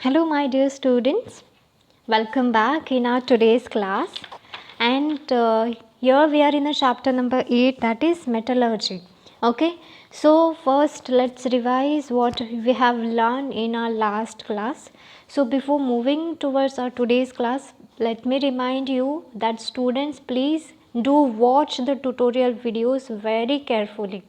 Hello, my dear students. Welcome back in our today's class. And here we are in the chapter number 8, that is metallurgy. Okay, so first let's revise what we have learned in our last class. So before moving towards our today's class, let me remind you that students, please do watch the tutorial videos very carefully.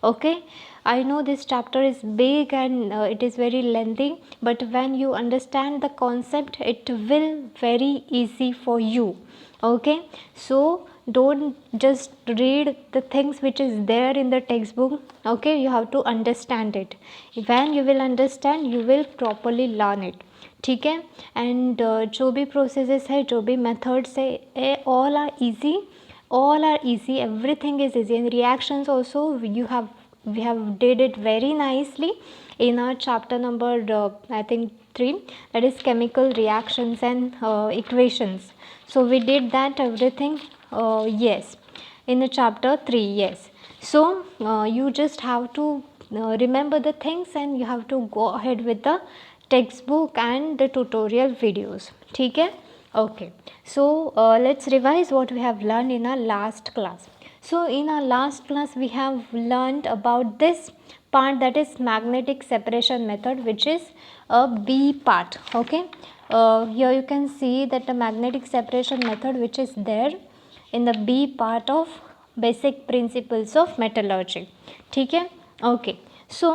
Okay, I know this chapter is big and it is very lengthy, but when you understand the concept, it will very easy for you. Okay, so don't just read the things which is there in the textbook. Okay, you have to understand it. When you will understand, you will properly learn it. ठीक है. And जो भी processes है, जो भी methods है, all are easy, everything is easy, and reactions also we have did it very nicely in our chapter number I think 3, that is chemical reactions and equations. So we did that everything, yes, in the chapter 3, yes. So you just have to remember the things and you have to go ahead with the textbook and the tutorial videos. ठीक है. Okay, so let's revise what we have learned in our last class. So in our last class we have learned about this part, that is magnetic separation method, which is a B part. Okay, here you can see that the magnetic separation method which is there in the B part of basic principles of metallurgy. ठीक है. Okay, so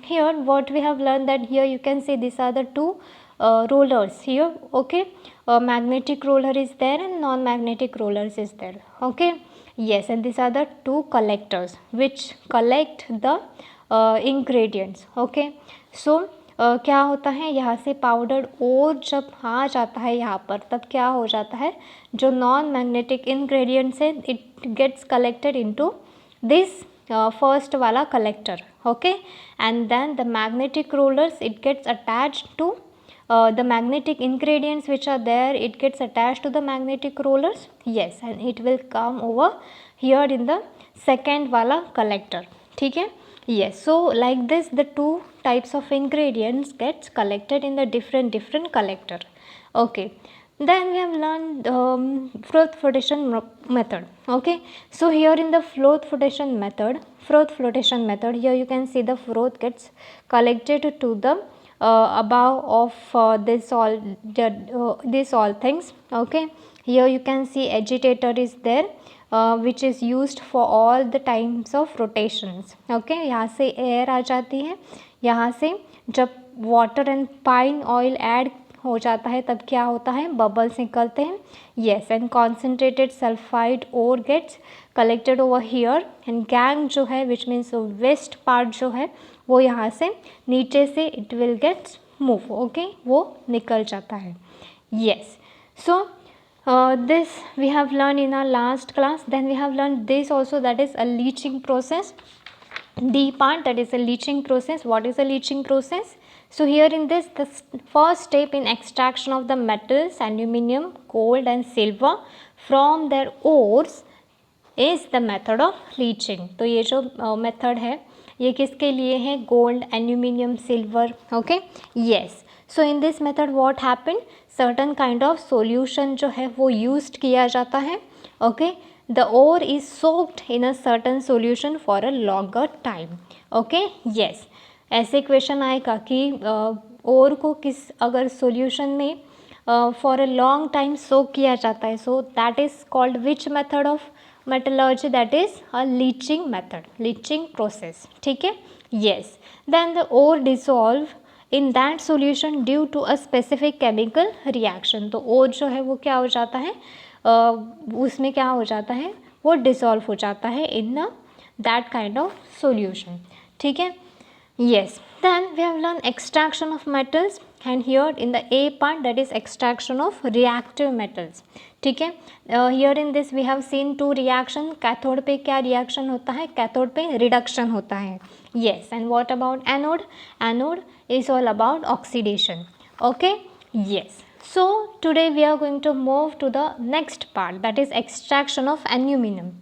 here what we have learned, that here you can see these are the two rollers here. Okay, magnetic roller is there and non-magnetic rollers is there. Okay, yes, and these are the two collectors which collect the ingredients. Okay, so क्या होता है, यहाँ से powder और जब आ जाता है यहाँ पर, तब क्या हो जाता है, जो नॉन मैग्नेटिक इंग्रेडिएंट्स है, it gets collected into this first wala collector. Okay, and then the magnetic rollers, it gets attached to the magnetic ingredients which are there, it gets attached to the magnetic rollers. Yes, and it will come over here in the second wala collector. ठीक है. Yes, so like this the two types of ingredients gets collected in the different collector. Okay, then we have learned froth flotation method. Okay, so here in the froth flotation method, here you can see the froth gets collected to the above of this all things. Okay, here you can see agitator is there, which is used for all the times of rotations. Okay, यहाँ से air आ जाती है, यहाँ से जब water and pine oil add हो जाता है तब क्या होता है, बबल्स निकलते हैं. Yes, and concentrated sulphide ore gets collected over here, and gangue जो है विच मीन्स वेस्ट पार्ट जो है वो यहाँ से नीचे से it will gets move. Okay, वो निकल जाता है. Yes, so this we have learned in our last class. Then we have learned this also, that is a leaching process. D part, that is a leaching process. What is a leaching process? So here in this, the first step in extraction of the metals aluminum, gold and silver from their ores is the method of leaching. तो ये जो method है ये किसके लिए है, gold, aluminium, silver. Okay, yes. So in this method what happened, certain kind of solution जो है वो used किया जाता है. Okay, the ore is soaked in a certain solution for a longer time. Okay, yes. ऐसे question आएगा कि ore को किस अगर सॉल्यूशन में for a long time soak किया जाता है, so that is called which method of metallurgy, that is a leaching method, leaching process. ठीक है. Yes, then the ore dissolve in that solution due to a specific chemical reaction. तो ore जो है वो क्या हो जाता है, उसमें क्या हो जाता है, वो डिसॉल्व हो जाता है in that kind of solution. ठीक है. Yes, then we have learned extraction of metals, and here in the A part, that is extraction of reactive metals. ठीक है. Here in this we have seen two reaction. Cathode पे क्या reaction होता है, cathode पे reduction होता है. Yes, and what about anode? Anode is all about oxidation. Okay, yes. So today we are going to move to the next part, that is extraction of aluminium.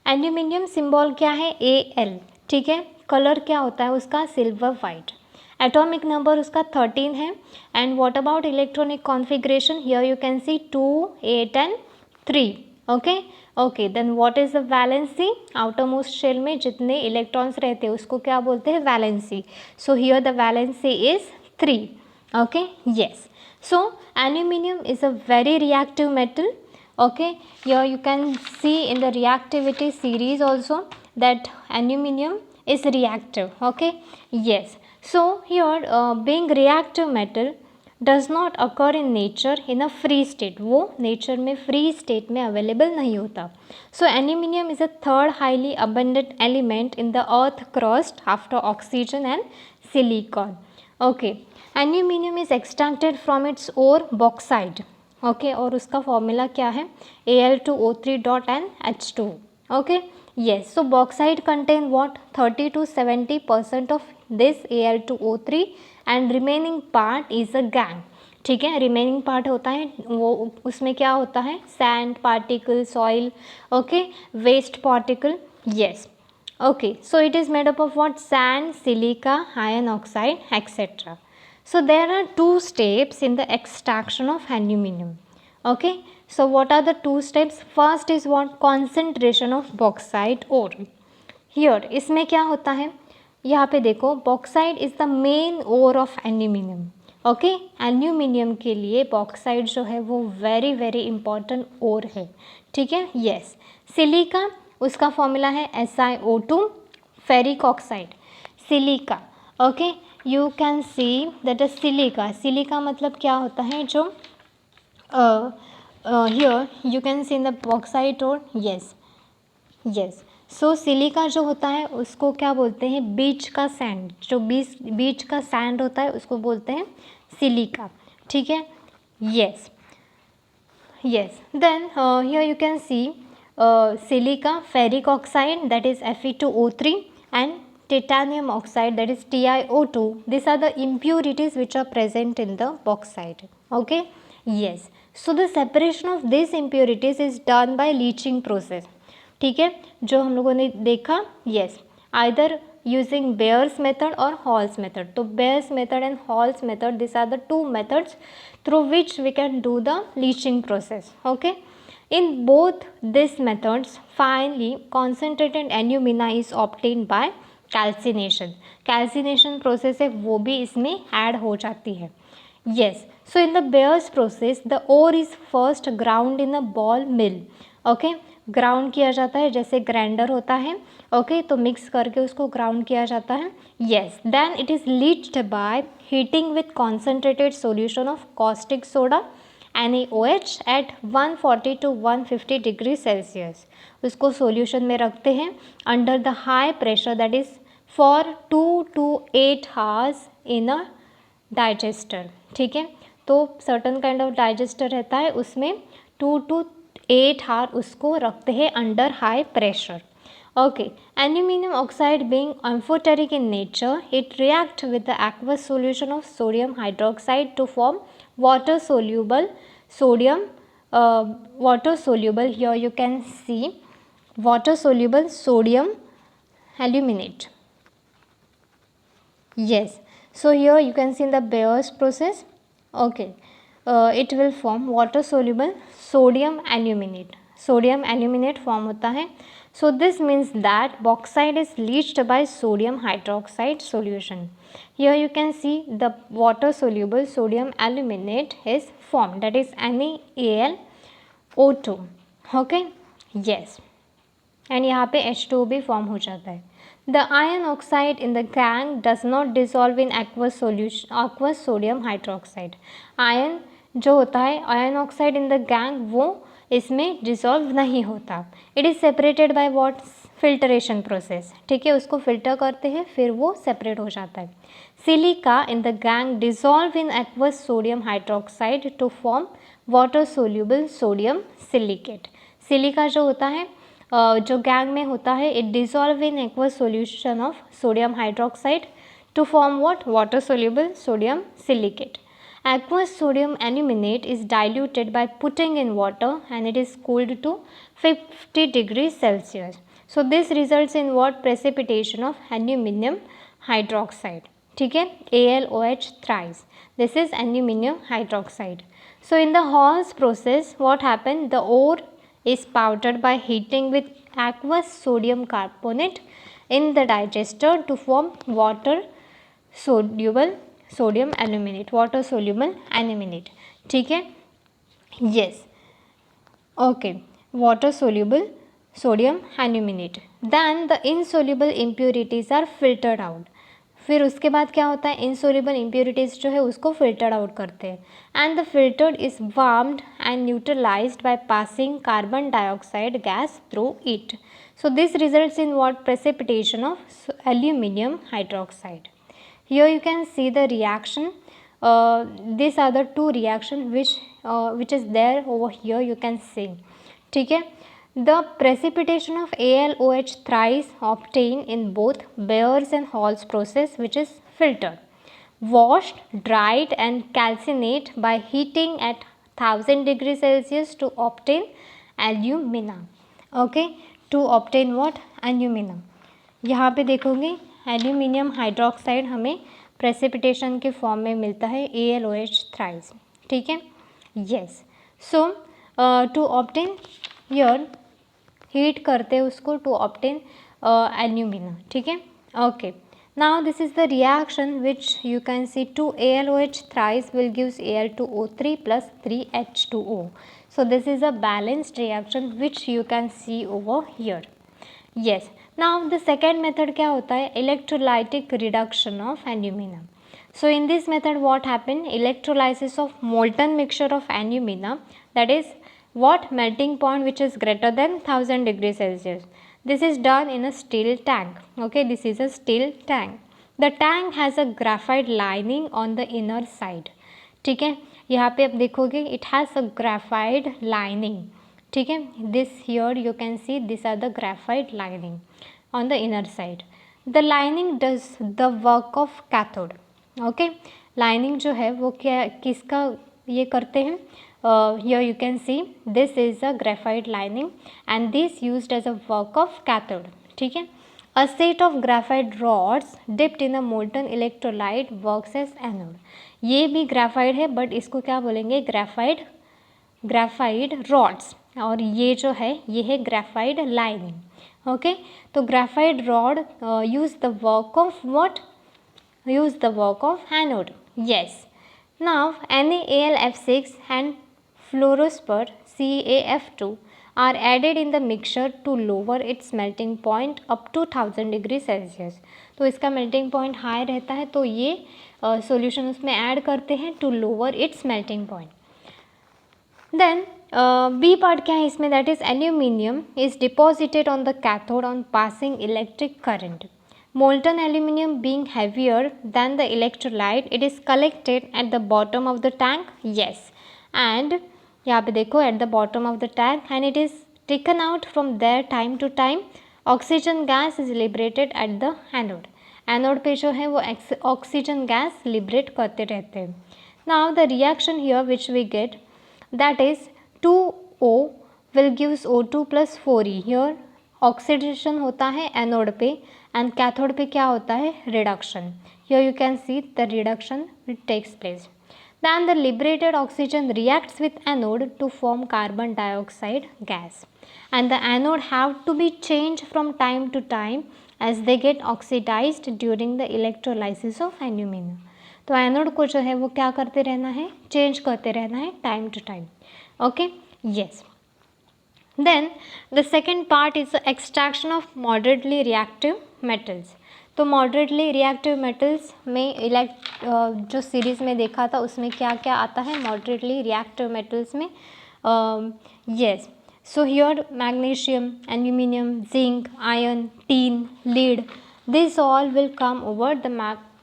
Aluminium symbol क्या है, Al. ठीक है. Colour क्या होता है उसका, silver white. Atomic number उसका 13 है. And what about electronic configuration, here you can see 2, 8 and 3. Okay okay, then what is the valency, outermost shell में जितने इलेक्ट्रॉन्स रहते हैं उसको क्या बोलते हैं, valency. So here the valency is 3. Okay, yes. So aluminium is a very reactive metal. Okay, here you can see in the reactivity series also that aluminium is reactive. Okay, yes. So here being reactive metal does not occur in nature in a free state, वो nature में free state में available नहीं होता. So aluminium is a third highly abundant element in the earth crust after oxygen and silicon. Okay, aluminium is extracted from its ore bauxite. Okay, और उसका formula क्या है, Al2O3 dot n H2. Okay, yes. So bauxite contain what 30 to 70% of this Al2O3 and remaining part is a gangue. ठीक है, remaining part होता है वो, उसमें क्या होता है, sand particle, soil, okay, waste particle. Yes. Okay, so it is made up of what, sand, silica, iron oxide etcetera. So there are two steps in the extraction of aluminium. Okay, so what are the two steps? First is what, concentration of bauxite ore. Here इसमें क्या होता है, यहाँ पे देखो, bauxite is the main ore of aluminium. Okay, aluminium के लिए bauxite जो है वो वेरी वेरी इंपॉर्टेंट ओर है. ठीक है, येस. सिलिका, उसका फॉर्मूला है SiO2, ferric oxide, silica. Okay, you can see that a silica, silica मतलब क्या होता है, जो here you can C in the bauxite और येस येस. सो सिलिका जो होता है उसको क्या बोलते हैं, बीच का सैंड, जो बीच का सैंड होता है उसको बोलते हैं सिलिका. ठीक है, yes yes. Then here you can see silica, ferric oxide that is Fe2O3 and titanium oxide that is TiO2. These are the impurities which are present in the bauxite. Okay, yes. So the separation of these impurities is done by leaching process. ठीक है, जो हम लोगों ने देखा, yes, either using Bayer's method or Hall's method. तो Bayer's method and Hall's method, these are the two methods through which we can do the leaching process. Okay, in both these methods finally concentrated alumina is obtained by calcination. Calcination process है वो भी इसमें add हो जाती है. Yes. So in the Bayer's process the ore is first ground in a ball mill. Okay, ground किया जाता है, जैसे ग्राइंडर होता है. ओके, तो मिक्स करके उसको ग्राउंड किया जाता है. Yes. Then it is leached by heating with concentrated solution of caustic soda NaOH at 140 to 150 degree Celsius. उसको सॉल्यूशन में रखते हैं under the high pressure, that is for 2 to 8 hours in a digester. ठीक है, तो certain kind of digester रहता है, उसमें 2 to 8 hour उसको रखते हैं under high pressure. Okay, aluminium oxide being amphoteric in nature, it reacts with the aqueous solution of sodium hydroxide to form water soluble sodium, water soluble, here you can see water soluble sodium aluminate. Yes, so here you can see in the Bayer's process, okay, it will form water soluble sodium aluminate. Sodium aluminate form होता है. So this means that bauxite is leached by sodium hydroxide solution. Here you can see the water soluble sodium aluminate is formed, that is NaAlO2. Okay, yes, and यहाँ पे H2O भी form हो जाता है. The iron oxide in the gangue does not dissolve in aqueous solution, aqueous sodium hydroxide. Iron जो होता है iron oxide in the gangue वो इसमें डिसॉल्व नहीं होता. It is separated by what, filtration process. ठीक है, उसको फिल्टर करते हैं फिर वो सेपरेट हो जाता है. Silica in the gangue dissolve in aqueous sodium hydroxide to form water soluble sodium silicate. Silica जो होता है जो गैंग में होता है, it dissolve in aqueous solution of sodium hydroxide to form what, water soluble sodium silicate. Aqueous sodium aluminate is diluted by putting in water and it is cooled to 50 degrees Celsius. So this results in what, precipitation of aluminium hydroxide. ठीक है, AlOH thrice. This is aluminium hydroxide. So in the Hall's process, what happened? The ore is powdered by heating with aqueous sodium carbonate in the digester to form water soluble sodium aluminate, water soluble aluminate. ठीक है, yes, okay, water soluble sodium aluminate. Then the insoluble impurities are filtered out. फिर उसके बाद क्या होता है, insoluble impurities जो है उसको फिल्टर्ड आउट करते हैं. And the filtered is warmed and neutralised by passing carbon dioxide gas through it. So this results in what? Precipitation of aluminium hydroxide. Here you can see the reaction. These are the two reaction which is there over here. You can see. ठीक है. The precipitation of AlOH thrice obtained in both Bayer's and Hall's process, which is filtered, washed, dried and calcinate by heating at 1000 degrees Celsius to obtain alumina. Okay, to obtain what? Alumina. यहाँ पे देखोगे aluminium hydroxide हमें precipitation के form में मिलता है AlOH thrice. ठीक है, yes. So to obtain your heat करते हैं उसको टू ऑब्टेन एल्यूमिना. ठीक है, okay. Now this is the reaction which you can see 2 AlOH thrice will gives Al2O3 plus 3H2O. So this is a balanced reaction which you can see over here. Yes. Now the second method क्या होता है? Electrolytic reduction of alumina. So in this method what happened? Electrolysis of molten mixture of alumina, that is what? Melting point which is greater than 1000 degrees Celsius. This is done in a steel tank. Okay, this is a steel tank. The tank has a graphite lining on the inner side. ठीक है, यहाँ पे आप देखोगे it has a graphite lining. ठीक है, this here you can see these are the graphite lining on the inner side. The lining does the work of cathode. Okay, lining जो है वो क्या किसका ये करते हैं? Here you can see this is a graphite lining and this used as a work of cathode. ठीक है, a set of graphite rods dipped in a molten electrolyte works as anode. ये भी ग्राफाइड है बट इसको क्या बोलेंगे? ग्राफाइड rods. और ये जो है ये है ग्राफाइड लाइनिंग. ओके, तो graphite rod use the work of what? Use the work of anode. Yes. Now NaAlF6 and fluorospar CaF2 are added in the mixture to lower its melting point up to 1000 degree Celsius. तो इसका melting point high रहता है तो ये solution उसमें add करते हैं to lower its melting point. Then B part क्या है इसमें? That is aluminium is deposited on the cathode on passing electric current. Molten aluminium being heavier than the electrolyte, it is collected at the bottom of the tank. Yes, and यहाँ पे देखो at the bottom of the tank and it is taken out from there time to time. Oxygen gas is liberated at the anode. Anode पे जो है वो oxygen gas liberate करते रहते हैं. Now the reaction here which we get, that is 2O will gives O2 plus 4E. Here oxidation होता है anode पे and cathode पे क्या होता है? Reduction. Here you can see the reduction which takes place. Then the liberated oxygen reacts with anode to form carbon dioxide gas, and the anode have to be changed from time to time as they get oxidized during the electrolysis of alumina. तो anode को जो है वो क्या करते रहना है? Change करते रहना है time to time. Okay, yes. Then the second part is the extraction of moderately reactive metals. तो moderately reactive metals में जो सीरीज़ में देखा था उसमें क्या क्या आता है moderately reactive metals में? Yes. So here magnesium, aluminium, zinc, iron, tin, lead, these all will come over the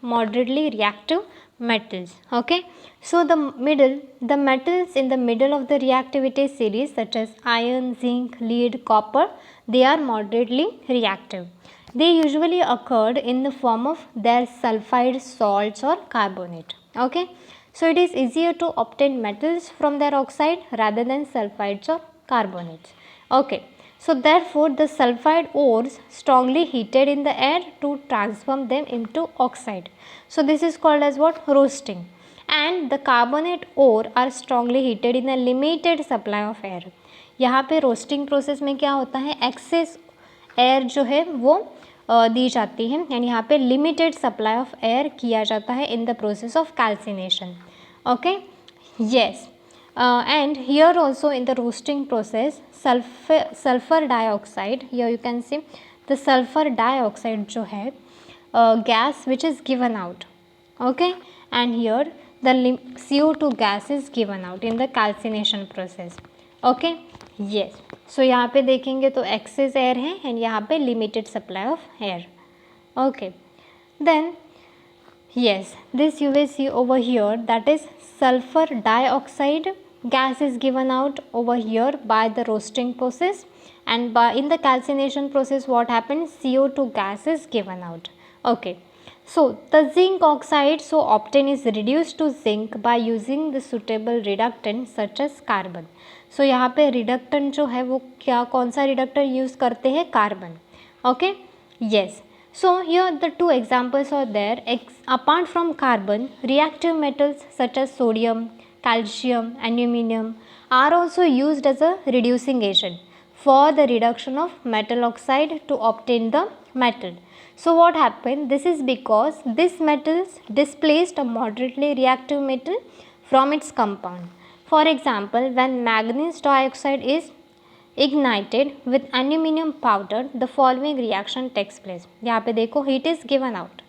moderately reactive metals. Okay, so the metals in the middle of the reactivity series such as iron, zinc, lead, copper, they are moderately reactive. They usually occurred in the form of their sulfide salts or carbonate. Okay, so it is easier to obtain metals from their oxide rather than sulfides or carbonates. Okay, So therefore the sulfide ores strongly heated in the air to transform them into oxide. So this is called as what? Roasting. And the carbonate ore are strongly heated in a limited supply of air. यहाँ पे roasting process में क्या होता है, access air जो है वो दी जाती है, एंड यहाँ पे लिमिटेड सप्लाई ऑफ एयर किया जाता है in the process of calcination. Okay, yes. And here also in the roasting process, sulfur dioxide, here you can see the sulfur dioxide जो है gas which is given out. Okay, and here the CO2 gas is given out in the calcination process. Okay, yes. So यहाँ पे देखेंगे तो excess air है and यहाँ पे limited supply of air. Okay, then yes, this you will see over here, that is sulfur dioxide gas is given out over here by the roasting process, and by in the calcination process what happens, CO2 gas is given out. Okay, so the zinc oxide so obtained is reduced to zinc by using the suitable reductant such as carbon. So यहाँ पे reductant जो है वो क्या, कौन सा reductant use करते हैं, carbon. Okay, yes. So here the two examples are there. Apart from carbon, reactive metals such as sodium, calcium, aluminium are also used as a reducing agent for the reduction of metal oxide to obtain the metal. So what happened? This is because these metals displaced a moderately reactive metal from its compound. For example, when manganese dioxide is ignited with aluminium powder, the following reaction takes place. यहाँ पे देखो heat is given out.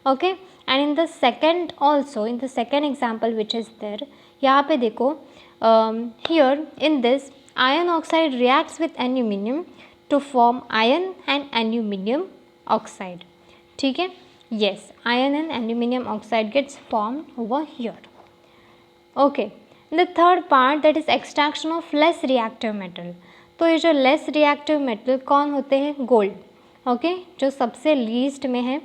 Okay, and in the second also, in the second example which is there, यहाँ पे देखो here in this iron oxide reacts with aluminium to form iron and aluminium oxide. ठीक है, yes, iron and aluminium oxide gets formed over here. Okay, the third part, that is extraction of less reactive metal. तो ये जो less reactive metal कौन होते हैं, gold. Okay, जो सबसे लीस्ट में है.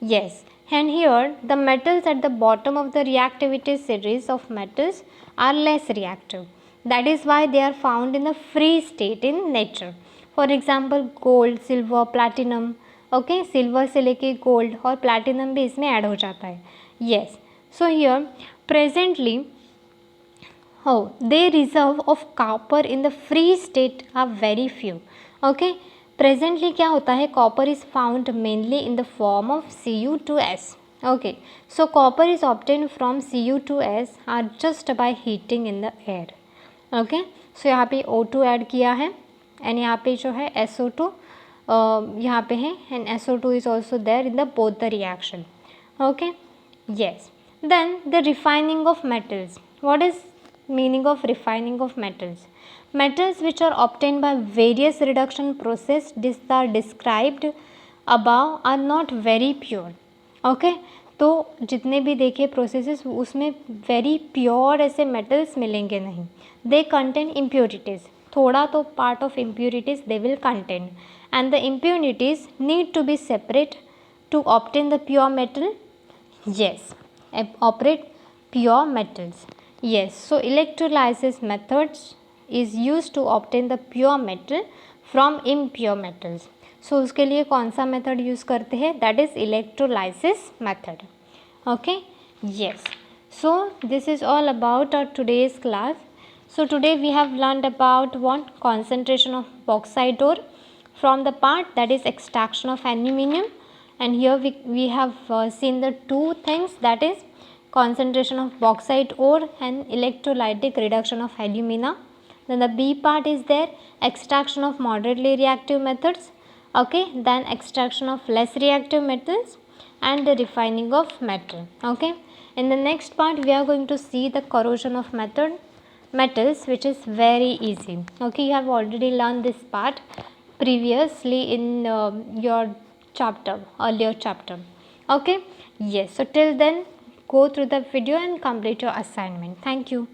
Yes, and here the metals at the bottom of the reactivity series of metals are less reactive. That is why they are found in the free state in nature. For example gold, silver, platinum. Okay, silver से लेके gold और platinum भी इसमें add हो जाता है. Yes, so here presently they reserve of copper in the free state are very few. Okay, presently क्या होता है, copper is found mainly in the form of Cu2s. Okay, so copper is obtained from Cu2s are just by heating in the air. Okay, so यहाँ पे O2 add किया है and यहाँ पे जो है SO2 यहाँ पे है and SO2 is also there in the both the reaction. Okay, yes. Then the refining of metals. What is meaning of refining of metals? Metals which are obtained by various reduction process are described above are not very pure. Okay, तो जितने भी देखे processes उसमें very pure ऐसे metals मिलेंगे नहीं. They contain impurities, थोड़ा तो part of impurities they will contain, and the impurities need to be separate to obtain the pure metal. yes, operate pure metals. Yes, so electrolysis methods is used to obtain the pure metal from impure metals. So उसके लिए कौन सा method use करते हैं, that is electrolysis method. Okay, yes. So this is all about our today's class. So today we have learned about one concentration of bauxite ore from the part that is extraction of aluminium, and here we have seen the two things, that is concentration of bauxite ore and electrolytic reduction of alumina. Then the B part is there, extraction of moderately reactive methods. Okay, then extraction of less reactive metals and the refining of metal. Okay, in the next part we are going to see the corrosion of metals, which is very easy. Okay, you have already learned this part previously in your earlier chapter. Okay, yes, so till then go through the video and complete your assignment. Thank you.